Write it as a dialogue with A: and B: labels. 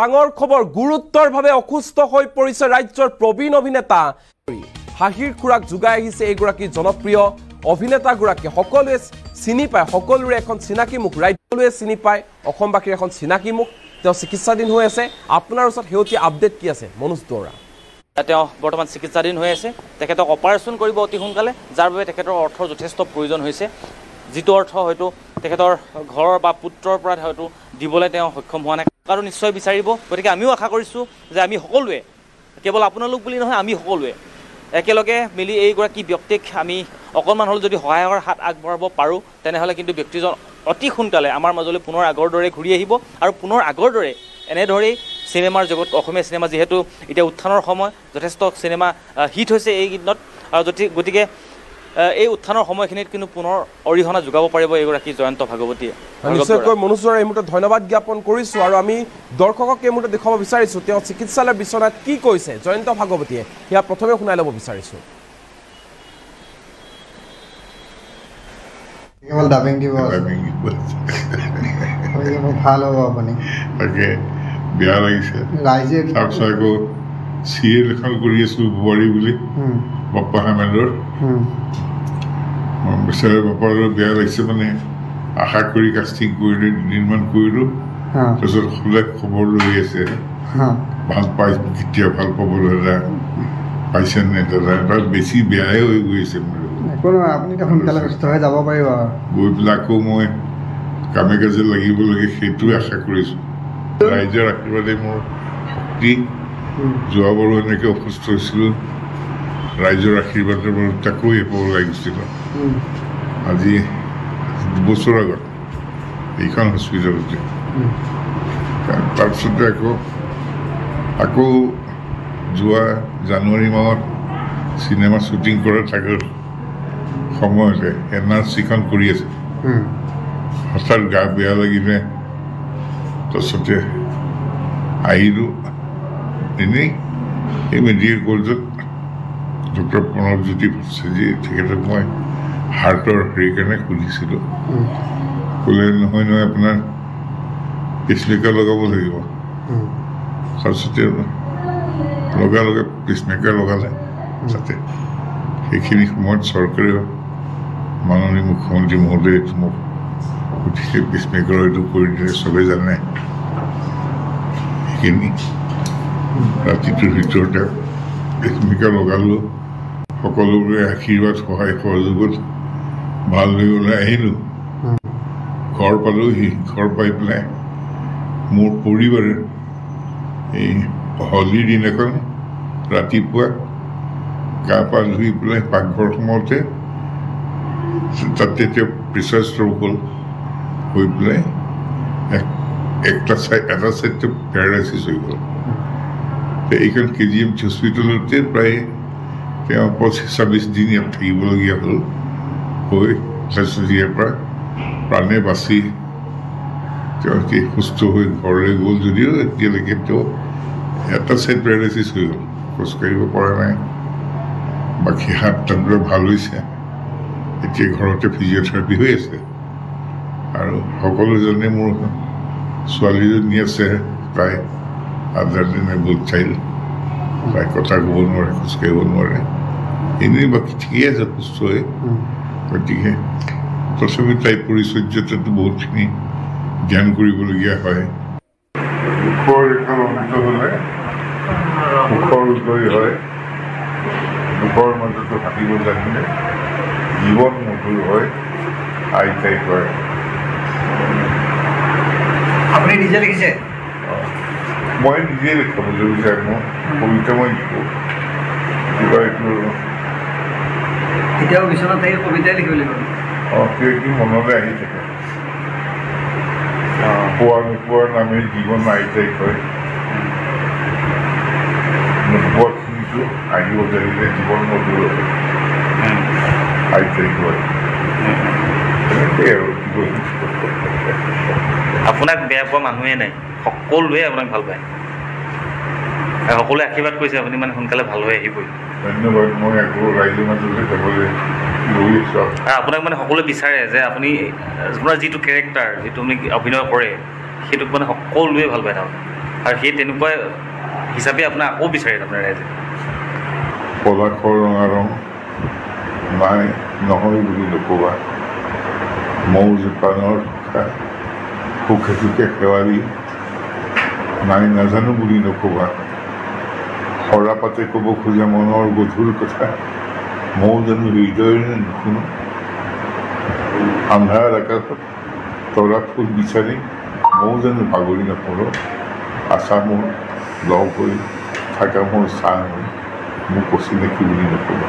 A: ডাঙৰ খবৰ গুৰুত্বৰভাৱে অসুস্থ হৈ পৰিছে ৰাজ্যৰ প্ৰবীণ অভিনেতা হাঁহিৰ খুৰাক যোগাই আহিছে এইগৰাকী জনপ্ৰিয় অভিনেতাগৰাকী সকলোৱে চিনি পায় সকলোৰে এখন চিনাকি মুখ ৰাজ্যলৈ চিনি পায় অসমবাসীৰ এখন চিনাকি মুখ তেওঁ চিকিৎসাধীন হৈ আছে আপোনাৰ ওচৰত হেউতি আপডেট কি আছে মনোজ দৰা
B: তেওঁ বৰ্তমান চিকিৎসাধীন হৈ আছে তেখেতক অপাৰেশ্যন কৰিব অতি সোনকালে যাৰ বাবে তেখেতৰ অৰ্থৰ যথেষ্ট প্ৰয়োজন হৈছে যিটো অৰ্থ হয়তো তেখেতৰ ঘৰৰ বা পুত্ৰৰ পৰা হয়তো দিবলৈ তেওঁ সক্ষম হোৱা নাই আৰু নিশ্চয় বিচাৰিব গতিকে আমিও আশা কৰিছোঁ যে আমি সকলোৱে কেৱল আপোনালোক বুলি নহয় আমি সকলোৱে একেলগে মিলি এইগৰাকী ব্যক্তিক আমি অকণমান হ'লেও যদি সহায়ৰ হাত আগবঢ়াব পাৰোঁ তেনেহ'লে কিন্তু ব্যক্তিজন অতি সোনকালে আমাৰ মাজলৈ পুনৰ আগৰ দৰে ঘূৰি আহিব আৰু পুনৰ আগৰ দৰে এনেদৰেই চিনেমাৰ জগত অসমীয়া চিনেমা যিহেতু এতিয়া উত্থানৰ সময় যথেষ্ট চিনেমা হিট হৈছে এই দিনত আৰু গতিকে এই উত্থানৰ সময়খিনিত কিন্তু পুনৰ অৰিহণা যোগাব পাৰিব এইগৰাকী জয়ন্ত ভাগৱতীয়ে
A: নিশ্চয়কৈ মনোজৰ এই মুহূৰ্তত ধন্যবাদ জ্ঞাপন কৰিছোঁ আৰু আমি দৰ্শকক এই মুহূৰ্তত দেখুৱাব বিচাৰিছোঁ তেওঁ চিকিৎসালয়ৰ বিচনাত কি কৈছে জয়ন্ত ভাগৱতীয়ে সেয়া প্ৰথমে শুনাই ল'ব বিচাৰিছোঁ
C: কেৱল ডাবিং দিব ভাল হ'ব আপুনি
D: তাকে বেয়া লাগিছে
C: ৰাইজে
D: তাৰপিছত আকৌ চিৰিয়েল এখন কৰি আছোঁ বোৱাৰী বুলি বাপ্পা হামেদৰ বিচাৰে বাপ্পাৰ বেয়া লাগিছে মানে আশা কৰি কাষ্টিং কৰিলোঁ নিৰ্মাণ কৰিলোঁ তাৰপিছত সদায় খবৰ লৈ আছে ভাল পাই কেতিয়া ভাল পাবলৈ দাদা পাইছে নে দাদা তাত বেছি বেয়াই হৈ গৈ আছে মোৰ
C: একো নহয় আপুনি সোনকালে সুস্থ হৈ যাব পাৰিব
D: গৈ পেলাই আকৌ মই কামে কাজে লাগিব লাগে সেইটোৱে আশা কৰিছোঁ ৰাইজৰ আশীৰ্বাদে মোৰ শক্তি যোৱাবাৰো এনেকৈ অসুস্থ হৈছিলোঁ ৰাইজৰ আশীৰ্বাদে মোৰ তাকো এপাব লাগিছিলোঁ আজি দুবছৰ আগত এইখন হস্পিটেলতে তাৰপিছতে আকৌ যোৱা জানুৱাৰী মাহত চিনেমা শ্বুটিং কৰা থাকাৰ সময়তে NRCখন কৰি আছে হঠাৎ গা বেয়া লাগিলে তাৰপিছতে আহিলোঁ এনেই এই মেডিকেল কলেজত ডক্টৰ প্ৰণৱজ্যোতি ভট্টাচাৰ্যী তেখেতক মই হাৰ্টৰ হেৰি কাৰণে সুধিছিলোঁ ক'লে নহয় আপোনাৰ পেচমেকাৰ লগাব লাগিব তাৰপিছতে লগে পেচমেকাৰ লগালে যাতে সেইখিনি সময়ত চৰকাৰে মাননীয় মুখ্যমন্ত্ৰী মহোদয়ে মোক গতিকে পেচমেকাৰ এইটো কৰি দিলে চবেই জানে সেইখিনি ৰাতিটোৰ ভিতৰতে পেচমেকাৰ লগালোঁ সকলোৰে আশীৰ্বাদ সহায় সহযোগত ভাল হৈ ওলাই আহিলোঁ ঘৰ পালোঁহি ঘৰ পাই পেলাই মোৰ পৰিবাৰে এই হোলীৰ দিনাখন ৰাতিপুৱা গা পা ধুই পেলাই পাকঘৰ সময়তে তাতে তেওঁ প্ৰেচাৰ ষ্ট্ৰক হ'ল হৈ পেলাই এটা চাইডতে পেৰালাইচিছ হৈ গ'ল এইখন KGMC হস্পিটেলতে প্ৰায় তেওঁ 25-26 দিন ইয়াত থাকিবলগীয়া হ'ল হৈ তাৰপিছত ইয়াৰ পৰা প্ৰাণে বাচি তেওঁ সুস্থ হৈ ঘৰলৈ গ'ল যদিও এতিয়ালৈকে তেওঁ এটা চাইড পেৰালাইচিছ হৈ গ'ল খোজকাঢ়িব পৰা নাই বাকী হাত তাত ভাল হৈছে এতিয়া ঘৰতে ফিজিঅ'থেৰাপি হৈ আছে আৰু সকলোজনে মোৰ ছোৱালীজনী আছে তাই আদাৰদিনে চাইল্ড তাই কথা ক'ব নোৱাৰে খোজকাঢ়িব নোৱাৰে এনেই বাকী ঠিকেই আছে সুস্থ হৈ গতিকে তথাপি তাইৰ পৰিচৰ্যাটো বহুতখিনি ধ্যান কৰিবলগীয়া হয় মুখৰ এখন অন্ত হ'লে মুখৰ উদয় হয় মুখৰ মাজতো হাতিব জানিলে জীৱন মধুৰ হয় আইতাই কয়
C: আপুনি নিজে লিখিছে
D: মই নিজে লিখিবলৈ বিচাৰোঁ মোৰ কবিতা মই লিখোঁ কিবা এইটো
C: এতিয়াও বিচনাত থাকি কবিতাই লিখিব লাগিব
D: কি মনলৈ আহি থাকে পোৱা নোপোৱাৰ নামে জীৱন আইতাই কয় নোপোৱাত শুনিছোঁ আহিব জানিলে জীৱন মধুৰ হয় আইতাই কয় তেনেকেই আৰু
B: আপোনাক বেয়া পোৱা মানুহে নাই সকলোৱে আপোনাক ভাল পায় আৰু সকলোৱে আশীৰ্বাদ কৰিছে আপুনি মানে সোনকালে ভাল হৈ আহিবই
D: ধন্যবাদ মই আকৌ ৰাইজৰ মাজলৈ যাবলৈ ৰৈ আছোঁ
B: আপোনাক মানে সকলোৱে বিচাৰে যে আপুনি আপোনাৰ যিটো কেৰেক্টাৰ যিটো আপুনি অভিনয় কৰে সেইটোক মানে সকলোৱে ভাল পায় তাৰমানে আৰু সেই তেনেকুৱা হিচাপে আপোনাৰ আকৌ বিচাৰে আপোনাৰ ৰাইজে
D: পলাশৰ ৰঙা ৰং নাই নহয় বুলি নক'বা মৌ জোপানৰ সুখে সুখে শেৱালি নাই নাজানো বুলি নক'বা সৰা পাতে ক'ব খোজে মনৰ গধুৰ কথা মৌ জানো হৃদয়েৰে নুশুনো আন্ধাৰ আকাশত তৰা ফুল বিচাৰি মৌ জানো ভাগৰি নপৰোঁ আশা মোৰ লগ হৈ থকা মোৰ চাহ হৈ মোক অচিনাকি বুলি নক'বা